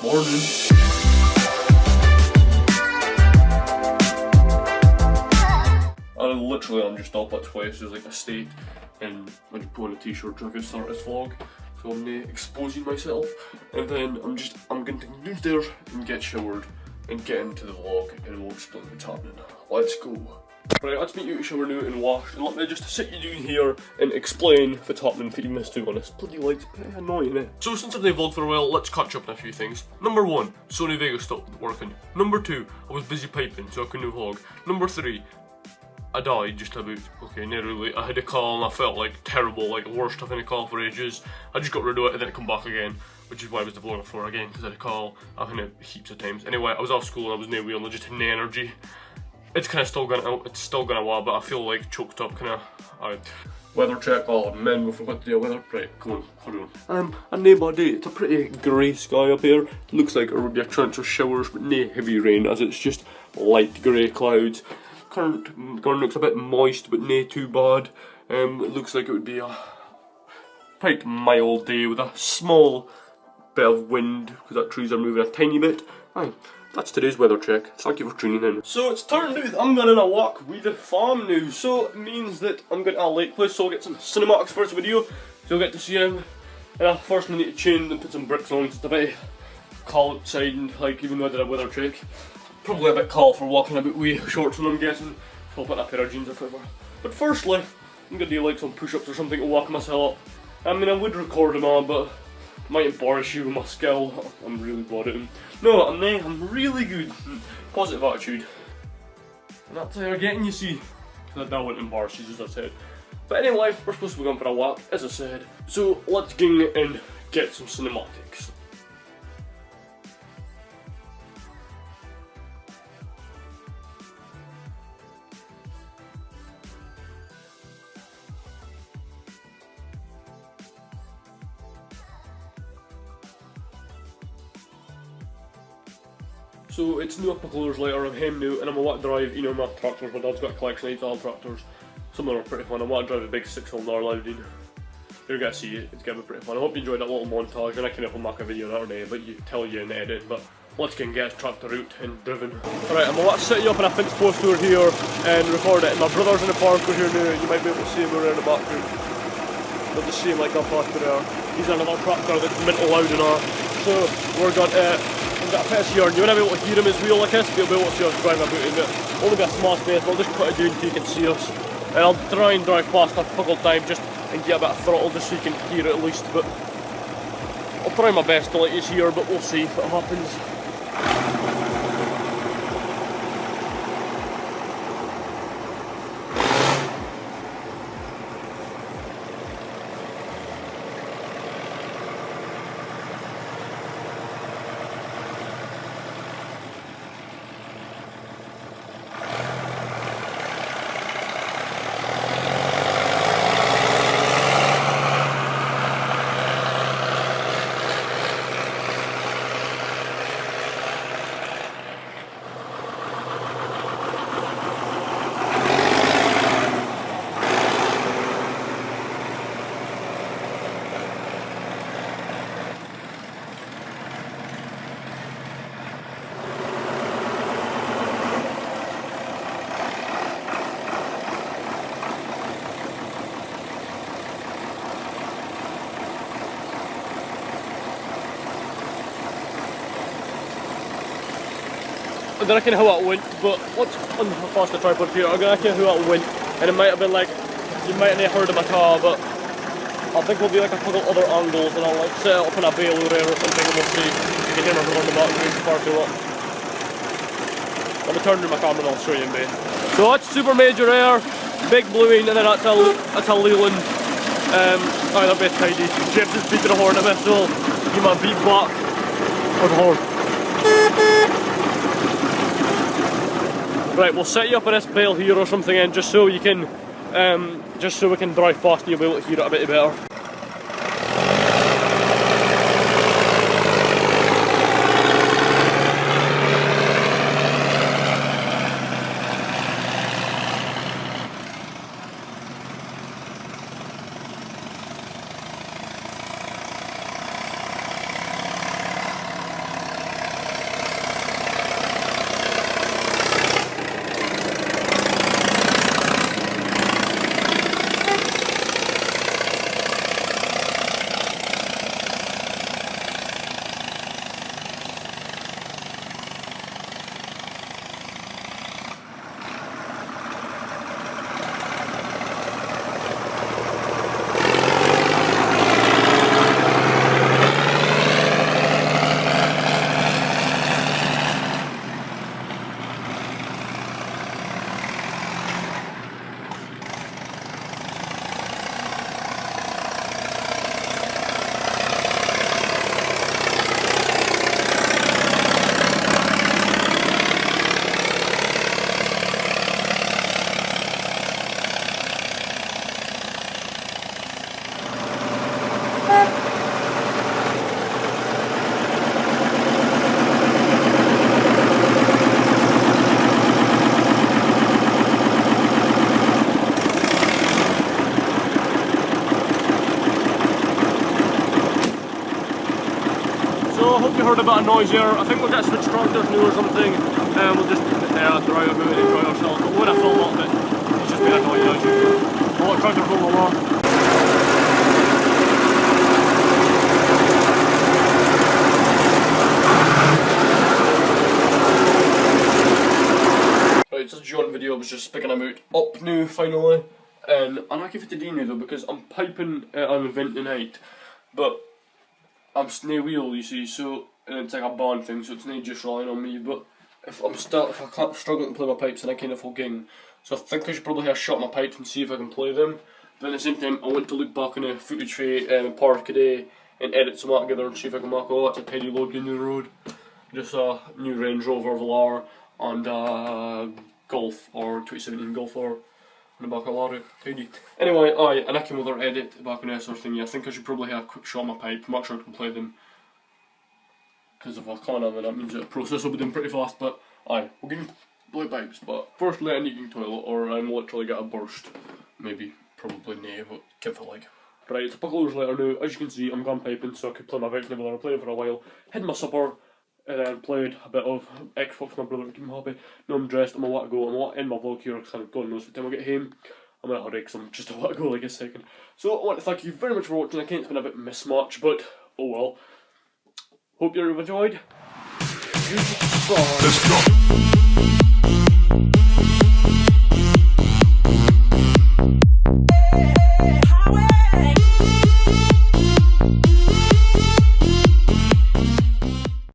Morning. I'm just up at twice as like a state, and I just put on a t-shirt so I can start this vlog, so I'm exposing myself, and then I'm going to go downstairs and get showered and get into the vlog, and we'll explain what's happening. Let's go. Right, let's meet you to shower now and wash, and let me just sit you down here and explain what's happening for you missed, to be honest. Bloody lights, pretty annoying, eh? So since I've been vlogged for a while, let's catch up on a few things. Number 1, Sony Vegas stopped working. Number 2, I was busy piping, so I couldn't vlog. Number 3, I died just about, okay, not really. I had a call and I felt like terrible, like worst I've had a call for ages. I just got rid of it and then it come back again, which is why I was vlogging for again, because I had a call. I've had it heaps of times. Anyway, I was off school and I was no wheel and I just had no energy. It's kind of still going out, it's still going a while, but I feel like choked up, kind of. Alright. Weather check, oh man, we forgot to do a weather. Right, come on, hold on. And nobody, it's a pretty grey sky up here. Looks like it would be a chance of showers, but no heavy rain, as it's just light grey clouds. Current looks a bit moist, but no too bad. It looks like it would be a quite mild day with a small bit of wind, because that trees are moving a tiny bit. Aye. That's today's weather check. Thank you for tuning in. So it's turned out I'm going on a walk with the farm now, so it means that I'm going to a lake place, so I'll get some cinematics for this video, so you'll get to see him. And first I need to chain and put some bricks on, it's a bit cold outside, and like, even though I did a weather check, probably a bit cold for walking about with shorts on, I'm guessing. So I'll put a pair of jeans or whatever. But firstly, I'm going to do like some push-ups or something to walk myself up. I mean, I would record them all, but might embarrass you with my skill. I'm really bad at them. No, I'm really good. Positive attitude. And that's how you're getting, you see. That wouldn't embarrass you, as I said. But anyway, we're supposed to be going for a walk, as I said. So let's get in and get some cinematics. So it's new up a couple hours later, I'm home now, and I'm about to drive, you know, my tractors. My dad's got a collection of 8 tractors. Some of them are pretty fun. I want to drive a big 6-cylinder Loudon. You're going to see it, it's going to be pretty fun. I hope you enjoyed that little montage, and I can make a video another day, but you tell you in the edit. But let's get his tractor out and driven. Alright, I'm about to set you up in a fence post over here and record it. And my brother's in the park over here now, you might be able to see him around the background. You'll just see him like that past there. He's on another tractor that's mental loud and all. So we're going to got a bit of here, and you won't be able to hear him as wheel like this, but you'll be able to see us driving about in it. Only be a small space, but I'll just put it down so you can see us. And I'll try and drive past a couple time just and get a bit of throttle just so you can hear it at least. But I'll try my best to let you hear, but we'll see if it happens. I don't reckon how it went, but let's unfast the tripod here. I don't reckon how it went, and it might have been like, you might not have heard of my car, but I think we'll do like a couple other angles, and I'll like set it up in a bale or something, and we'll see if you can hear my brother in the background far too much. Let me turn to my camera and I'll show you in bed. So that's super major air, big bluing, and then that's a Leland. They're both tidy. James is beating the horn at me, so give my beat back on the horn. Right, we'll set you up in this bale here or something, and just so you can, just so we can drive past and you'll be able to hear it a bit better. hope you heard a bit of noise there. I think we'll get switch tractors new or something, and we'll just drive about and enjoy ourselves. But when I film a lot of it, it's just been annoying as usual. We'll let tractors roll along. Right, it's a joint video. I was just picking them out up now finally, and I'm not giving it to Dino though because I'm piping at an event tonight, but I'm no wheel, you see, so and it's like a band thing, so it's not just relying on me. But if I can't struggling to play my pipes, then I kind of full ging. So I think I should probably have shot my pipes and see if I can play them. But at the same time, I want to look back on the footage for Park today and edit some of that together and see if I can mark, oh, that's a tidy load getting on the road. Just a new Range Rover Velar and Golf, or 2017 Golf R. In the back of lorry, tidy. Anyway, and I came over edit back on this sort of thing. I think I should probably have a quick shot of my pipe, make sure I can play them. Because if I can't have it, that means that the process will be done pretty fast. But we're getting play pipes. But firstly, I need to toilet, or I'm literally get a burst. Maybe, probably no, but give it a leg. Right, it's a couple hours later now. As you can see, I'm gone piping, so I could play my pipes together. I played it for a while, had my supper, and then played a bit of Xbox with my brother to keep him happy. Now I'm dressed, I'm gonna let go, I'm gonna end my vlog here because God knows what time I get home. I'm in a hurry because I'm just to let go like a second. So I want to thank you very much for watching. I think it's been a bit mismatched, but oh well. Hope you've enjoyed. Let's go.